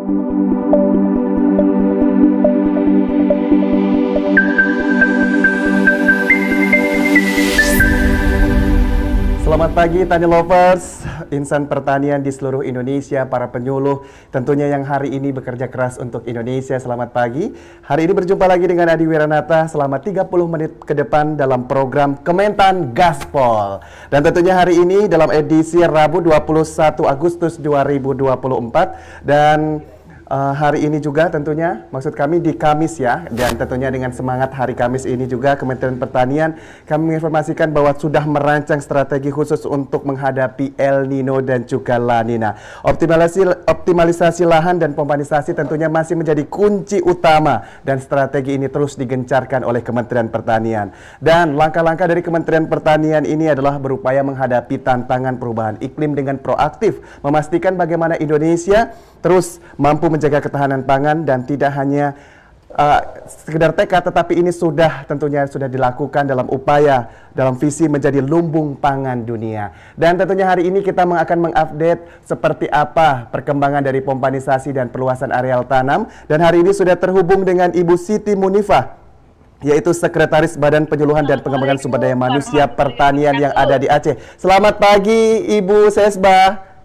Selamat pagi Tani Lovers, insan pertanian di seluruh Indonesia, para penyuluh tentunya yang hari ini bekerja keras untuk Indonesia. Selamat pagi. Hari ini berjumpa lagi dengan Adi Wiranata selama 30 menit ke depan dalam program Kementan Gaspol. Dan tentunya hari ini dalam edisi Rabu 21 Agustus 2024 dan hari ini juga tentunya maksud kami di Kamis ya, dan tentunya dengan semangat hari Kamis ini juga Kementerian Pertanian kami menginformasikan bahwa sudah merancang strategi khusus untuk menghadapi El Nino dan juga La Nina. Optimalisasi lahan dan pompanisasi tentunya masih menjadi kunci utama dan strategi ini terus digencarkan oleh Kementerian Pertanian. Dan langkah-langkah dari Kementerian Pertanian ini adalah berupaya menghadapi tantangan perubahan iklim dengan proaktif, memastikan bagaimana Indonesia terus mampu menjaga ketahanan pangan dan tidak hanya sekedar tekad, tetapi ini tentunya sudah dilakukan dalam upaya dalam visi menjadi lumbung pangan dunia. Dan tentunya hari ini kita akan mengupdate seperti apa perkembangan dari pompanisasi dan perluasan areal tanam. Dan hari ini sudah terhubung dengan Ibu Siti Munifah, yaitu Sekretaris Badan Penyuluhan dan Pengembangan Sumber Daya Manusia Pertanian yang ada di Aceh. Selamat pagi Ibu Sesbah.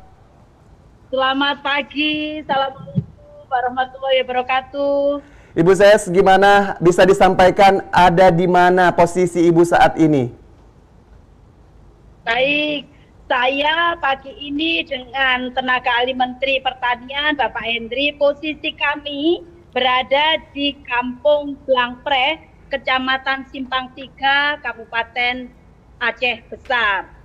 Selamat pagi, assalamualaikum warahmatullahi wabarakatuh. Ibu Ses, gimana bisa disampaikan ada di mana posisi Ibu saat ini? Baik, saya pagi ini dengan tenaga ahli Menteri Pertanian Bapak Hendri, posisi kami berada di Kampung Blangpreh, Kecamatan Simpang 3, Kabupaten Aceh Besar.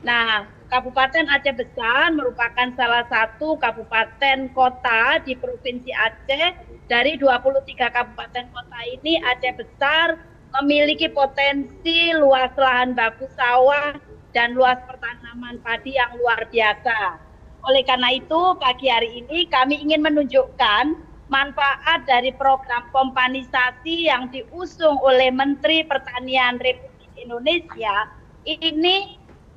Nah, Kabupaten Aceh Besar merupakan salah satu kabupaten kota di Provinsi Aceh. Dari 23 kabupaten kota ini, Aceh Besar memiliki potensi luas lahan bagus sawah dan luas pertanaman padi yang luar biasa. Oleh karena itu, pagi hari ini kami ingin menunjukkan manfaat dari program pompanisasi yang diusung oleh Menteri Pertanian Republik Indonesia.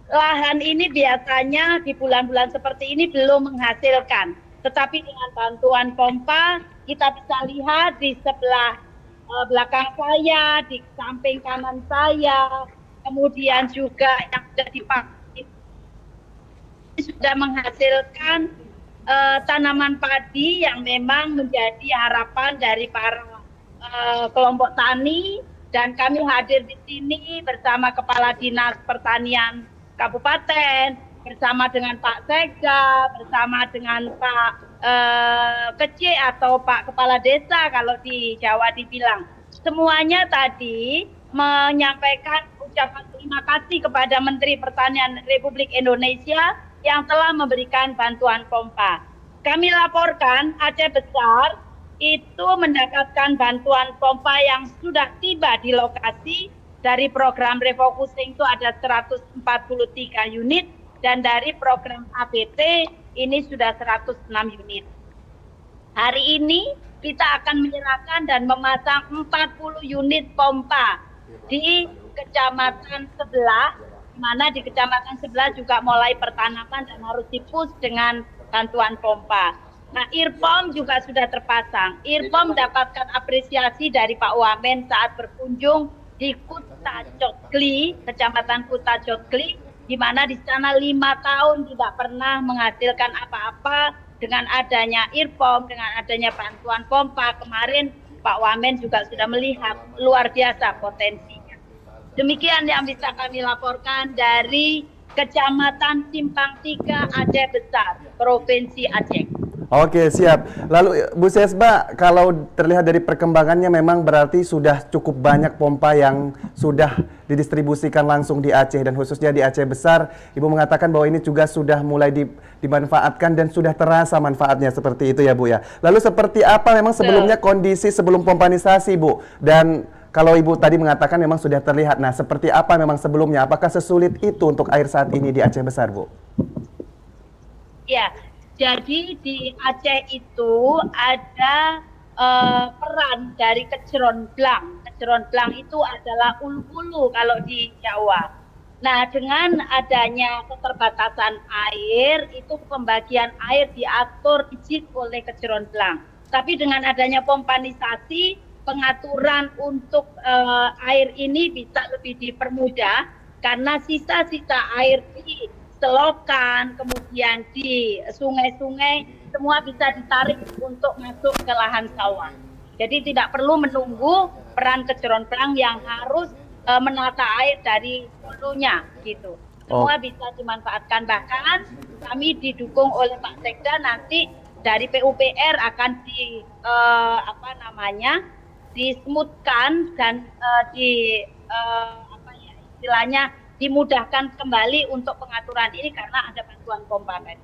Lahan ini biasanya di bulan-bulan seperti ini belum menghasilkan. Tetapi dengan bantuan pompa, kita bisa lihat di sebelah belakang saya, di samping kanan saya, kemudian juga yang sudah dipakai, sudah menghasilkan tanaman padi yang memang menjadi harapan dari para kelompok tani. Dan kami hadir di sini bersama Kepala Dinas Pertanian Kabupaten, bersama dengan Pak Sekda, bersama dengan Pak Kece atau Pak Kepala Desa kalau di Jawa dibilang. Semuanya tadi menyampaikan ucapan terima kasih kepada Menteri Pertanian Republik Indonesia yang telah memberikan bantuan pompa. Kami laporkan Aceh Besar itu mendapatkan bantuan pompa yang sudah tiba di lokasi. Dari program refocusing itu ada 143 unit dan dari program ABT ini sudah 106 unit. Hari ini kita akan menyerahkan dan memasang 40 unit pompa di kecamatan sebelah, di mana di kecamatan sebelah juga mulai pertanaman dan harus dipush dengan bantuan pompa. Nah, IRPOM juga sudah terpasang. IRPOM mendapatkan apresiasi dari Pak Wamen saat berkunjung di Kuta Jogli, Kecamatan Kuta Jogli, di mana di sana 5 tahun tidak pernah menghasilkan apa-apa. Dengan adanya IRPOM, dengan adanya bantuan pompa, kemarin Pak Wamen juga sudah melihat luar biasa potensinya. Demikian yang bisa kami laporkan dari Kecamatan Simpang 3 Aceh Besar, Provinsi Aceh. Oke, siap. Lalu Bu Sesbah, kalau terlihat dari perkembangannya memang berarti sudah cukup banyak pompa yang sudah didistribusikan langsung di Aceh dan khususnya di Aceh Besar. Ibu mengatakan bahwa ini juga sudah mulai dimanfaatkan dan sudah terasa manfaatnya seperti itu ya Bu ya. Lalu seperti apa memang sebelumnya kondisi sebelum pompanisasi Bu? Dan kalau Ibu tadi mengatakan memang sudah terlihat, nah seperti apa memang sebelumnya? Apakah sesulit itu untuk air saat ini di Aceh Besar Bu? Ya. Jadi di Aceh itu ada peran dari Keceron Blang. Keceron Blang itu adalah ulu-ulu kalau di Jawa. Nah, dengan adanya keterbatasan air, itu pembagian air diatur izin oleh Kejero Belang. Tapi dengan adanya pompanisasi, pengaturan untuk air ini bisa lebih dipermudah karena sisa-sisa air di selokan, kemudian di sungai-sungai, semua bisa ditarik untuk masuk ke lahan sawah. Jadi tidak perlu menunggu peran Kejero Belang yang harus menata air dari hulunya gitu. Semua bisa dimanfaatkan, bahkan kami didukung oleh Pak Sekda, nanti dari PUPR akan dismoothkan dan istilahnya dimudahkan kembali untuk pengaturan ini karena ada bantuan pompa tadi.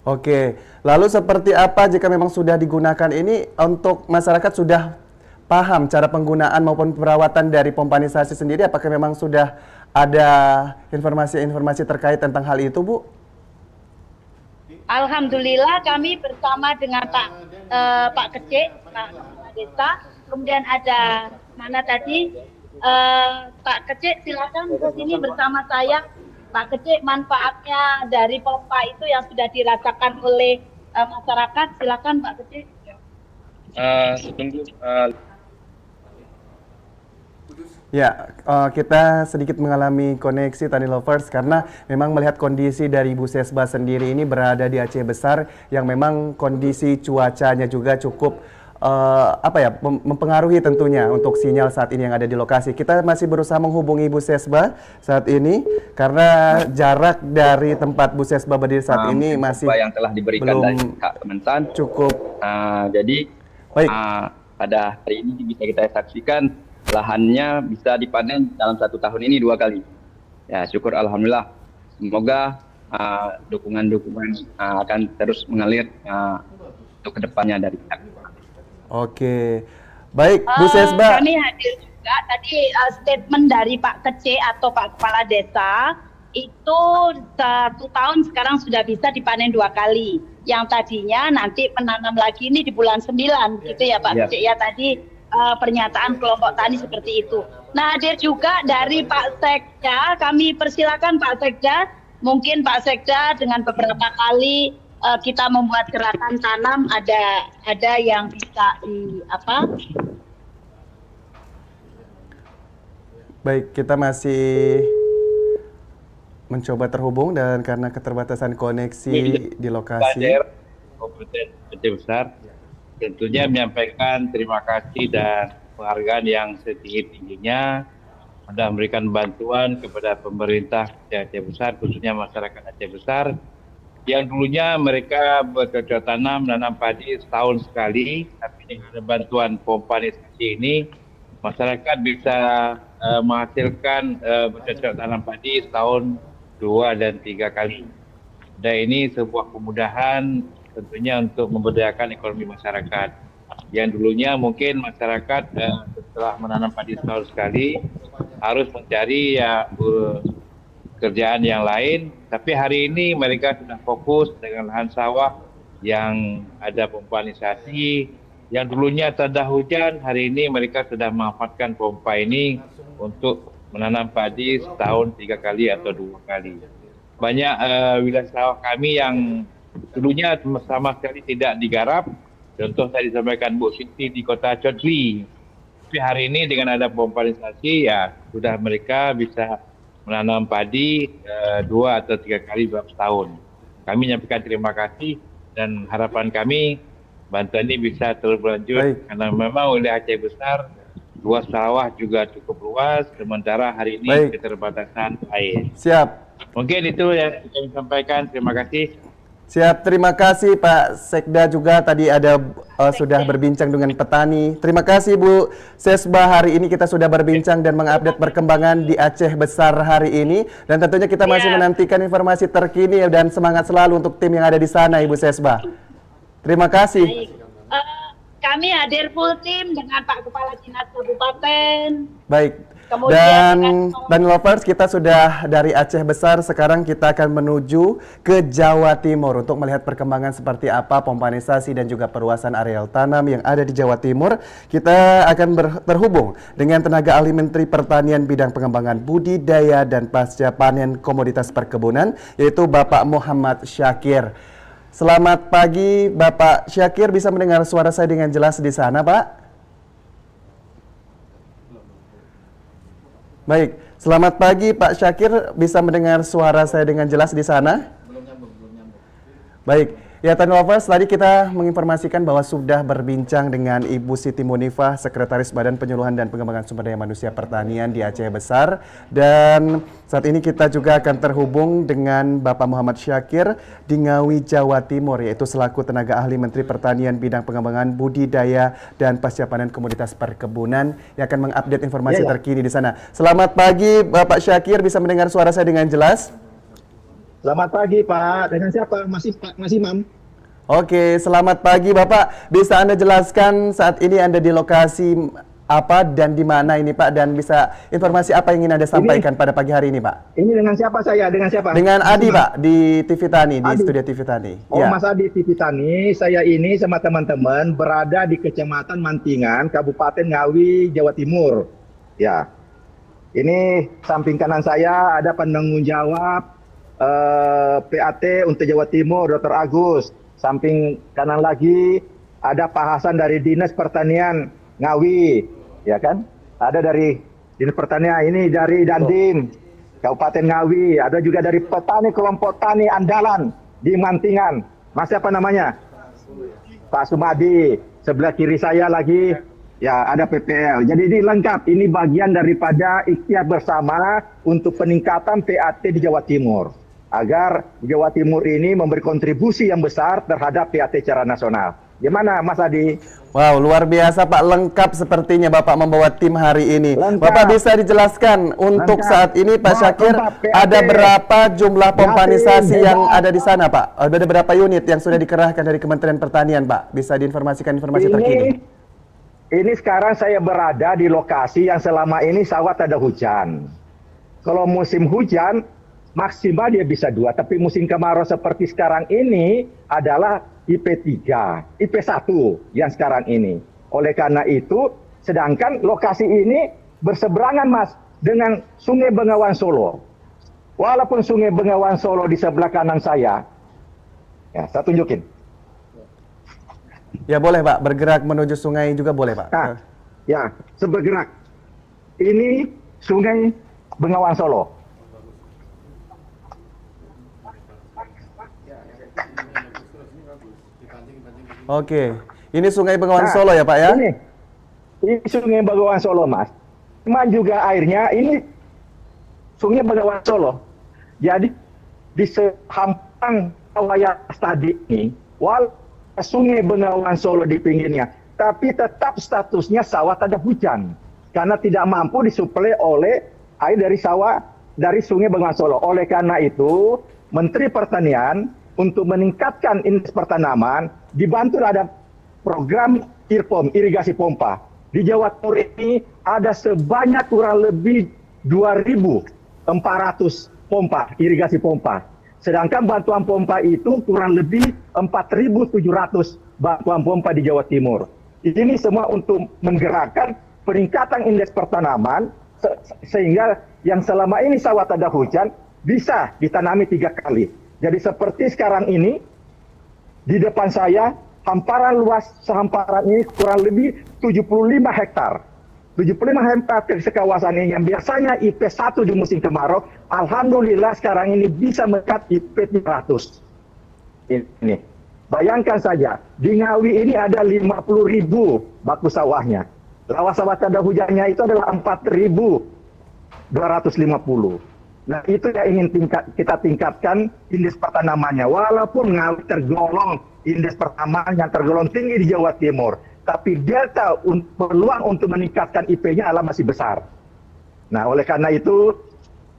Oke, lalu seperti apa jika memang sudah digunakan ini untuk masyarakat sudah paham cara penggunaan maupun perawatan dari pompanisasi sendiri? Apakah memang sudah ada informasi-informasi terkait tentang hal itu, Bu? Alhamdulillah kami bersama dengan Pak Kecik, Pak Kepala Desa, kemudian ada Pak Kecik, silakan ke sini bersama saya. Pak Kecik, manfaatnya dari pompa itu yang sudah dirasakan oleh masyarakat, silakan Pak Kecik. Ya, kita sedikit mengalami koneksi Tani Lovers karena memang melihat kondisi dari Bu Sesba sendiri ini berada di Aceh Besar yang memang kondisi cuacanya juga cukup mempengaruhi tentunya untuk sinyal saat ini yang ada di lokasi. Kita masih berusaha menghubungi Bu Sesba saat ini karena jarak dari tempat Bu Sesba berdiri saat ini masih yang telah diberikan dari Kementan cukup. Jadi baik. Pada hari ini bisa kita saksikan lahannya bisa dipanen dalam 1 tahun ini 2 kali. Ya, syukur alhamdulillah. Semoga dukungan-dukungan akan terus mengalir untuk kedepannya dari kita. Oke, baik Bu Sesba. Kami hadir juga tadi statement dari Pak Kecik atau Pak Kepala Desa itu 1 tahun sekarang sudah bisa dipanen 2 kali. Yang tadinya nanti menanam lagi ini di bulan 9 gitu ya Pak Kecik ya tadi. Pernyataan kelompok tani seperti itu. Nah, hadir juga dari Pak Sekda, kami persilakan Pak Sekda, mungkin Pak Sekda dengan beberapa kali kita membuat gerakan tanam, ada yang bisa Baik, kita masih mencoba terhubung dan karena keterbatasan koneksi di lokasi. Kabupaten Aceh Besar tentunya menyampaikan terima kasih dan penghargaan yang setinggi-tingginya sudah memberikan bantuan kepada pemerintah Aceh Besar, khususnya masyarakat Aceh Besar yang dulunya mereka bercocok tanam, menanam padi setahun sekali, tapi dengan bantuan pompanisasi ini masyarakat bisa menghasilkan bercocok tanam padi setahun 2 dan 3 kali. Dan ini sebuah kemudahan tentunya untuk memberdayakan ekonomi masyarakat. Yang dulunya mungkin masyarakat setelah menanam padi setahun sekali harus mencari pekerjaan yang lain. Tapi hari ini mereka sudah fokus dengan lahan sawah yang ada pompanisasi. Yang dulunya tak ada hujan, hari ini mereka sudah memanfaatkan pompa ini untuk menanam padi setahun 3 kali atau 2 kali. Banyak wilayah sawah kami yang dulunya sama sekali tidak digarap. Contoh tadi disampaikan Bu Siti di kota Codli. Tapi hari ini dengan ada pompanisasi ya sudah mereka bisa menanam padi 2 atau 3 kali dalam setahun. Kami menyampaikan terima kasih dan harapan kami bantuan ini bisa terus berlanjut. Karena memang wilayah Aceh Besar luas sawah juga cukup luas, sementara hari ini keterbatasan air. Siap. Mungkin itu yang kami sampaikan. Terima kasih. Siap, terima kasih Pak Sekda juga tadi ada sudah berbincang dengan petani. Terima kasih Bu Sesba, hari ini kita sudah berbincang dan mengupdate perkembangan di Aceh Besar hari ini. Dan tentunya kita masih menantikan informasi terkini dan semangat selalu untuk tim yang ada di sana Ibu Sesba. Terima kasih. Baik. Kami hadir full tim dengan Pak Kepala Dinas Kabupaten. Baik. Kemudian Dan lovers, kita sudah dari Aceh Besar, sekarang kita akan menuju ke Jawa Timur untuk melihat perkembangan seperti apa pompanisasi dan juga perluasan areal tanam yang ada di Jawa Timur. Kita akan terhubung dengan tenaga ahli Menteri Pertanian bidang pengembangan budidaya dan pasca panen komoditas perkebunan, yaitu Bapak Muhammad Syakir. Selamat pagi Bapak Syakir, bisa mendengar suara saya dengan jelas di sana Pak? Baik, selamat pagi Pak Syakir, bisa mendengar suara saya dengan jelas di sana? Belum nyambung. Baik, ya Tan Lovers, tadi kita menginformasikan bahwa sudah berbincang dengan Ibu Siti Munifah, Sekretaris Badan Penyuluhan dan Pengembangan Sumber Daya Manusia Pertanian di Aceh Besar. Dan saat ini kita juga akan terhubung dengan Bapak Muhammad Syakir di Ngawi, Jawa Timur, yaitu selaku tenaga ahli Menteri Pertanian bidang pengembangan budidaya dan pasca panen komoditas perkebunan yang akan mengupdate informasi terkini di sana. Selamat pagi Bapak Syakir, bisa mendengar suara saya dengan jelas? Selamat pagi Pak, dengan siapa? Mas Imam? Oke, selamat pagi Bapak. Bisa Anda jelaskan saat ini Anda di lokasi apa dan di mana ini Pak? Dan bisa informasi apa yang ingin Anda sampaikan pada pagi hari ini Pak? Ini dengan siapa saya? Dengan siapa? Dengan Adi Pak, di TV Tani, di Adi. studio TV Tani. Oh ya. Mas Adi, TV Tani. Saya ini sama teman-teman berada di Kecamatan Mantingan, Kabupaten Ngawi, Jawa Timur. Ya, ini samping kanan saya ada penanggung jawab PAT untuk Jawa Timur, Dr. Agus. Samping kanan lagi ada Pak Hasan dari Dinas Pertanian Ngawi, ya kan? Ada dari Dinas Pertanian, ini dari Dandim, Kabupaten Ngawi. Ada juga dari petani kelompok tani andalan di Mantingan. Mas siapa namanya? Pak Sumadi. Sebelah kiri saya lagi, ya ada PPL. Jadi ini lengkap. Ini bagian daripada ikhtiar bersama untuk peningkatan PAT di Jawa Timur, agar Jawa Timur ini memberi kontribusi yang besar terhadap PAT secara nasional. Gimana Mas Adi? Wow, luar biasa Pak, lengkap sepertinya Bapak membawa tim hari ini. Lengkap. Bapak bisa dijelaskan untuk Lengkap. saat ini Pak Syakir, ada berapa jumlah pompanisasi yang ada di sana Pak? Ada berapa unit yang sudah dikerahkan dari Kementerian Pertanian Pak? Bisa diinformasikan informasi terkini? Ini sekarang saya berada di lokasi yang selama ini sawah tak ada hujan. Kalau musim hujan maksimal dia bisa 2, tapi musim kemarau seperti sekarang ini adalah IP3, IP1 yang sekarang ini. Oleh karena itu, sedangkan lokasi ini berseberangan Mas dengan Sungai Bengawan Solo. Walaupun Sungai Bengawan Solo di sebelah kanan saya, ya saya tunjukin. Ya boleh Pak, bergerak menuju sungai juga boleh Pak. Nah, ya sebergerak. Ini Sungai Bengawan Solo. Oke, ini Sungai Bengawan Solo ya Pak ya? Ini Sungai Bengawan Solo Mas. Cuma juga airnya ini Sungai Bengawan Solo. Jadi di sehampang wilayah tadi ini, walaupun Sungai Bengawan Solo di pinggirnya, tapi tetap statusnya sawah tak ada hujan karena tidak mampu disuplai oleh air dari sawah dari Sungai Bengawan Solo. Oleh karena itu, Menteri Pertanian untuk meningkatkan indeks pertanaman dibantu ada program IRPOM, irigasi pompa. Di Jawa Timur ini ada sebanyak kurang lebih 2.400 pompa, irigasi pompa. Sedangkan bantuan pompa itu kurang lebih 4.700 bantuan pompa di Jawa Timur. Ini semua untuk menggerakkan peningkatan indeks pertanaman sehingga yang selama ini sawah tak ada hujan bisa ditanami 3 kali. Jadi seperti sekarang ini di depan saya hamparan luas sehamparan ini kurang lebih 75 hektar. 75 hektar di kawasan ini yang biasanya IP1 di musim kemarau, alhamdulillah sekarang ini bisa mencapai IP 300. Ini. Bayangkan saja, di Ngawi ini ada 50.000 baku sawahnya. Rawa sawah tanda hujannya itu adalah 4.250. Nah itu yang ingin kita tingkatkan indeks pertanamannya. Walaupun Ngawi tergolong indeks pertanaman yang tergolong tinggi di Jawa Timur, tapi delta peluang untuk meningkatkan IP-nya adalah masih besar. Nah oleh karena itu,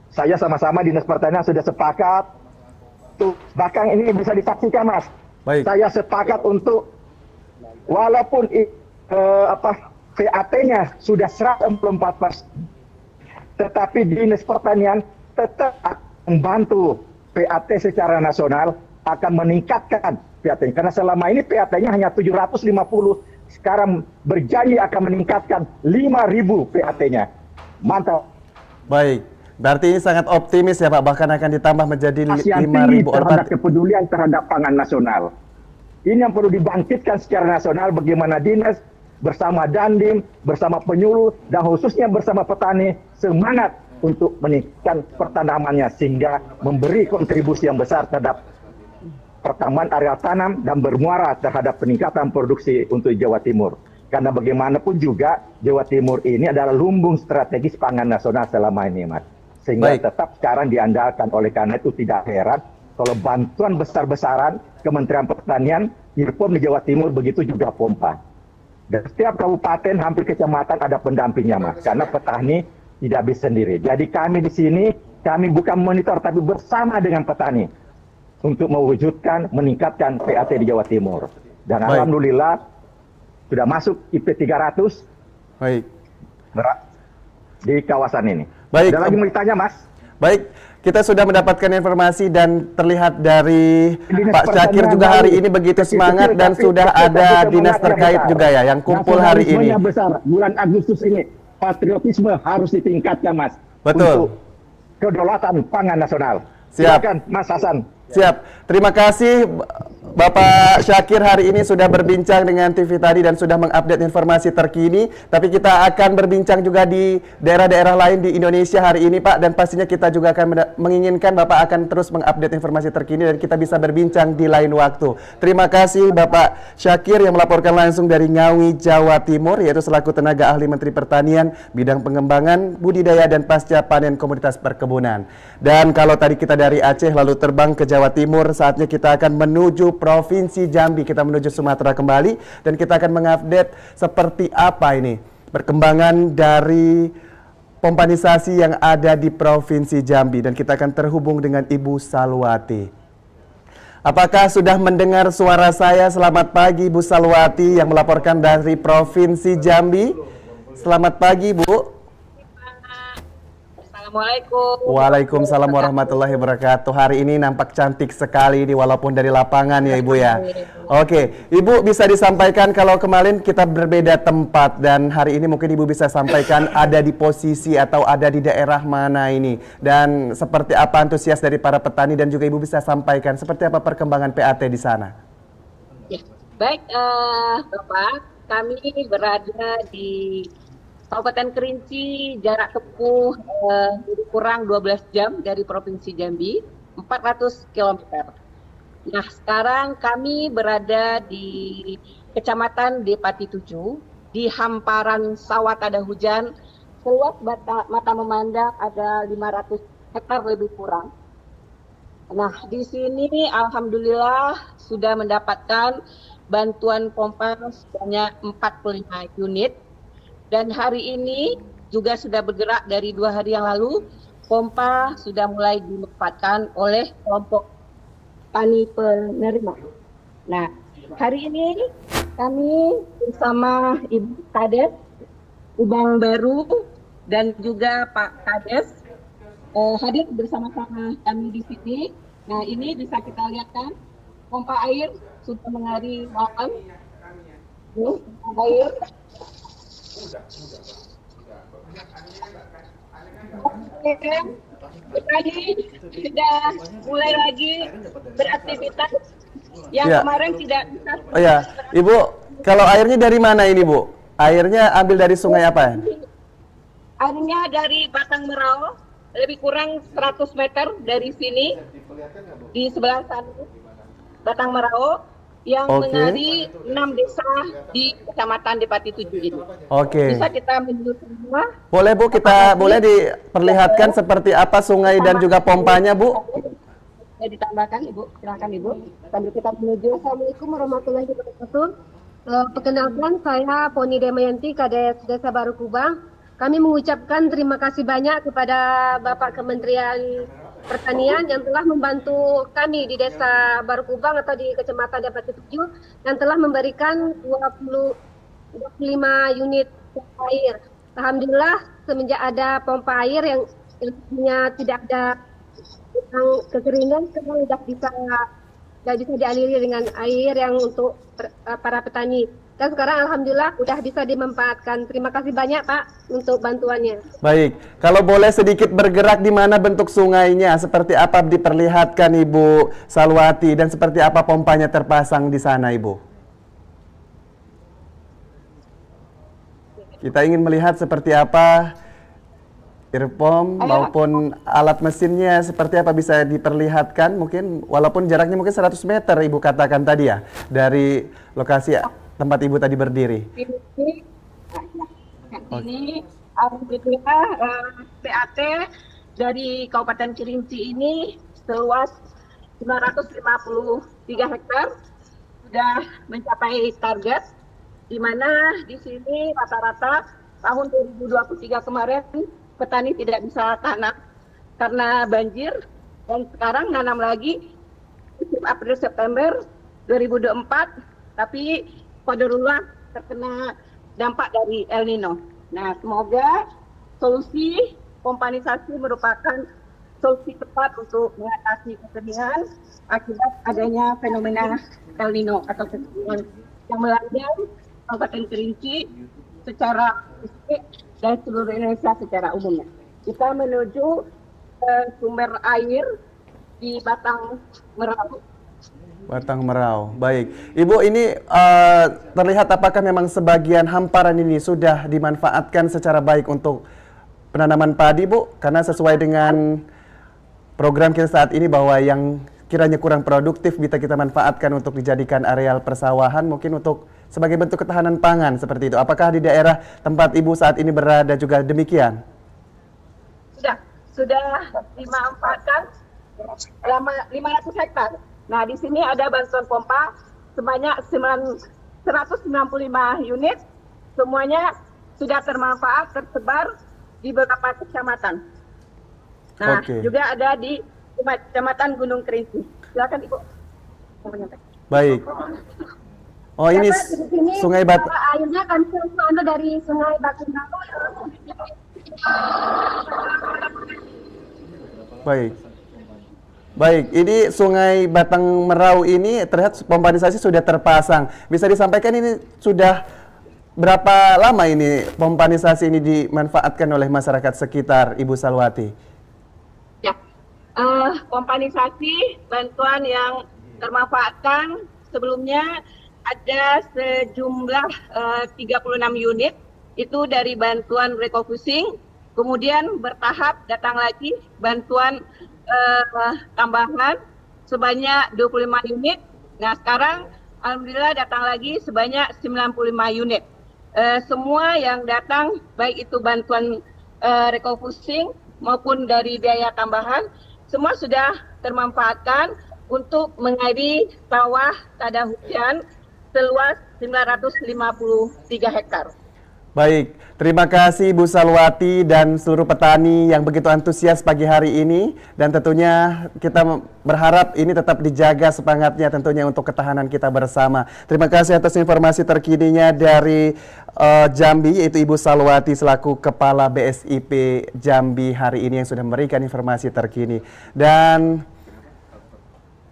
saya sama-sama Dinas Pertanian sudah sepakat. Tuh, bahkan ini bisa disaksikan Mas. Baik. Saya sepakat untuk walaupun VAT-nya sudah 144%, tetapi Dinas Pertanian tetap membantu PAT secara nasional akan meningkatkan PAT-nya. Karena selama ini PAT-nya hanya 750, sekarang berjanji akan meningkatkan 5.000 PAT-nya. Mantap. Baik, berarti ini sangat optimis ya Pak, bahkan akan ditambah menjadi 5.000 terhadap kepedulian terhadap pangan nasional. Ini yang perlu dibangkitkan secara nasional, bagaimana dinas bersama Dandim, bersama penyuluh, dan khususnya bersama petani semangat untuk meningkatkan pertanamannya sehingga memberi kontribusi yang besar terhadap pertambahan areal tanam dan bermuara terhadap peningkatan produksi untuk Jawa Timur. Karena bagaimanapun juga Jawa Timur ini adalah lumbung strategis pangan nasional selama ini, Mas. Sehingga tetap sekarang diandalkan. Oleh karena itu tidak heran kalau bantuan besar-besaran Kementerian Pertanian, IRPOM di Jawa Timur, begitu juga pompa. Dan setiap kabupaten, hampir kecamatan ada pendampingnya, Mas. Karena petani tidak bisa sendiri. Jadi kami di sini, kami bukan monitor, tapi bersama dengan petani untuk mewujudkan, meningkatkan PAT di Jawa Timur. Dan alhamdulillah sudah masuk IP 300 di kawasan ini. Baik. Ada lagi mau ditanya, Mas? Baik, kita sudah mendapatkan informasi dan terlihat dari Pak Syakir juga hari ini begitu semangat dan sudah ada dinas terkait juga ya yang kumpul hari ini. Besar. Bulan Agustus ini patriotisme harus ditingkatkan, Mas. Betul. Untuk kedaulatan pangan nasional. Siap. Silakan, Mas Hasan. Siap. Terima kasih Bapak Syakir hari ini sudah berbincang dengan TV tadi dan sudah mengupdate informasi terkini. Tapi kita akan berbincang juga di daerah-daerah lain di Indonesia hari ini Pak. Dan pastinya kita juga akan menginginkan Bapak akan terus mengupdate informasi terkini dan kita bisa berbincang di lain waktu. Terima kasih Bapak Syakir yang melaporkan langsung dari Ngawi, Jawa Timur, yaitu selaku tenaga ahli Menteri Pertanian, bidang pengembangan, budidaya dan pasca panen komoditas perkebunan. Dan kalau tadi kita dari Aceh lalu terbang ke Jawa Timur, saatnya kita akan menuju Provinsi Jambi, kita menuju Sumatera kembali dan kita akan mengupdate seperti apa ini perkembangan dari pompanisasi yang ada di Provinsi Jambi dan kita akan terhubung dengan Ibu Salwati. Apakah sudah mendengar suara saya? Selamat pagi Ibu Salwati yang melaporkan dari Provinsi Jambi. Selamat pagi Bu. Assalamualaikum. Waalaikumsalam warahmatullahi wabarakatuh. Hari ini nampak cantik sekali ini walaupun dari lapangan ya Ibu ya. Oke, Ibu bisa disampaikan kalau kemarin kita berbeda tempat dan hari ini mungkin Ibu bisa sampaikan ada di posisi atau ada di daerah mana ini dan seperti apa antusias dari para petani dan juga Ibu bisa sampaikan seperti apa perkembangan PAT di sana. Ya, baik Bapak, kami berada di Kabupaten Kerinci, jarak tempuh kurang 12 jam dari Provinsi Jambi, 400 km. Nah, sekarang kami berada di Kecamatan Depati 7, di hamparan sawah ada hujan, seluas mata memandang ada 500 hektar lebih kurang. Nah, di sini alhamdulillah sudah mendapatkan bantuan pompa sebanyak 45 unit. Dan hari ini juga sudah bergerak dari 2 hari yang lalu, pompa sudah mulai dimanfaatkan oleh kelompok tani penerima. Nah, hari ini kami bersama Ibu Kades, Ubang Baru, dan juga Pak Kades hadir bersama-sama kami di sini. Nah, ini bisa kita lihat kan, pompa air sudah mengalir malam. Air. Tadi sudah mulai lagi beraktivitas yang kemarin tidak bisa. Oh ya, Ibu, kalau airnya dari mana ini Bu? Airnya ambil dari sungai apa? Airnya dari Batang Merau, lebih kurang 100 meter dari sini, di sebelah sana, Batang Merau. Yang mengaliri 6 desa di Kecamatan Depati 7 ini. Bisa kita menuju semua. Boleh Bu, kita boleh diperlihatkan seperti apa sungai dan juga pompanya Bu? Ya, ditambahkan Ibu, silakan Ibu. Sambil kita menuju. Assalamualaikum warahmatullahi wabarakatuh. Perkenalkan saya Poni Damayanti, Kades Desa Baru Kubang. Kami mengucapkan terima kasih banyak kepada Bapak Kementerian Pertanian yang telah membantu kami di Desa Baru Kubang atau di Kecamatan Depati 7 yang telah memberikan 25 unit air. Alhamdulillah semenjak ada pompa air yang tidak ada yang kekeringan, sekarang sudah bisa dialiri dengan air yang untuk para petani. Dan sekarang alhamdulillah sudah bisa dimanfaatkan. Terima kasih banyak Pak untuk bantuannya. Baik, kalau boleh sedikit bergerak di mana bentuk sungainya, seperti apa diperlihatkan Ibu Salwati dan seperti apa pompanya terpasang di sana Ibu? Kita ingin melihat seperti apa earpom maupun alat mesinnya, seperti apa bisa diperlihatkan mungkin, walaupun jaraknya mungkin 100 meter Ibu katakan tadi ya, dari lokasi tempat Ibu tadi berdiri. Ini alhamdulillah PAT dari Kabupaten Kerinci ini seluas 953 hektar sudah mencapai target, di mana di sini rata-rata tahun 2023 kemarin petani tidak bisa tanam karena banjir, dan sekarang nanam lagi April September 2024, tapi qadarullah terkena dampak dari El Nino. Nah, semoga solusi pompanisasi merupakan solusi tepat untuk mengatasi kekeringan akibat adanya fenomena El Nino atau kekeringan yang melanda Kabupaten Kerinci secara spesifik dan seluruh Indonesia secara umumnya. Kita menuju sumber air di Batang Merau. Batang Merau, baik. Ibu, ini terlihat apakah memang sebagian hamparan ini sudah dimanfaatkan secara baik untuk penanaman padi, Bu? Karena sesuai dengan program kita saat ini bahwa yang kiranya kurang produktif bisa kita manfaatkan untuk dijadikan areal persawahan, mungkin untuk sebagai bentuk ketahanan pangan seperti itu. Apakah di daerah tempat Ibu saat ini berada juga demikian? Sudah dimanfaatkan 500 hektar. Nah, di sini ada bantuan pompa sebanyak 195 unit. Semuanya sudah termanfaat, tersebar di beberapa kecamatan. Nah, juga ada di Kecamatan Gunung Kerinci. Silakan Ibu. Baik. Oh, ini Sungai Batu. Airnya kan dari Sungai Batu. Baik. Baik, ini Sungai Batang Merau ini terlihat pompanisasi sudah terpasang. Bisa disampaikan ini sudah berapa lama ini pompanisasi ini dimanfaatkan oleh masyarakat sekitar, Ibu Salwati? Ya, pompanisasi bantuan yang termanfaatkan sebelumnya ada sejumlah 36 unit, itu dari bantuan refocusing, kemudian bertahap datang lagi bantuan tambahan sebanyak 25 unit. Nah, sekarang alhamdulillah datang lagi sebanyak 95 unit. Semua yang datang, baik itu bantuan refocusing maupun dari biaya tambahan, semua sudah termanfaatkan untuk mengairi sawah tada hujan seluas 953 hektar. Baik, terima kasih Bu Salwati dan seluruh petani yang begitu antusias pagi hari ini, dan tentunya kita berharap ini tetap dijaga semangatnya tentunya untuk ketahanan kita bersama. Terima kasih atas informasi terkininya dari Jambi, yaitu Ibu Salwati selaku Kepala BSIP Jambi hari ini yang sudah memberikan informasi terkini. Dan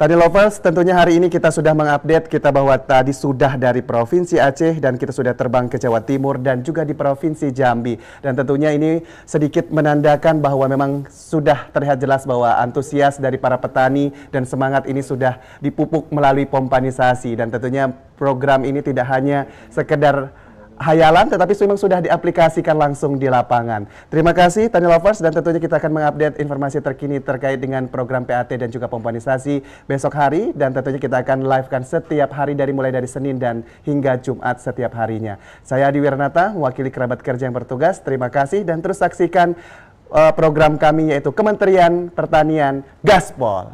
Tani Lovers, tentunya hari ini kita sudah mengupdate kita bahwa tadi sudah dari Provinsi Aceh dan kita sudah terbang ke Jawa Timur dan juga di Provinsi Jambi. Dan tentunya ini sedikit menandakan bahwa memang sudah terlihat jelas bahwa antusias dari para petani dan semangat ini sudah dipupuk melalui pompanisasi. Dan tentunya program ini tidak hanya sekedar hayalan, tetapi memang sudah diaplikasikan langsung di lapangan. Terima kasih Tani Lovers, dan tentunya kita akan mengupdate informasi terkini terkait dengan program PAT dan juga pompanisasi besok hari, dan tentunya kita akan live-kan setiap hari mulai dari Senin dan hingga Jumat setiap harinya. Saya Adi Wiranata, mewakili kerabat kerja yang bertugas. Terima kasih dan terus saksikan program kami, yaitu Kementerian Pertanian Gaspol.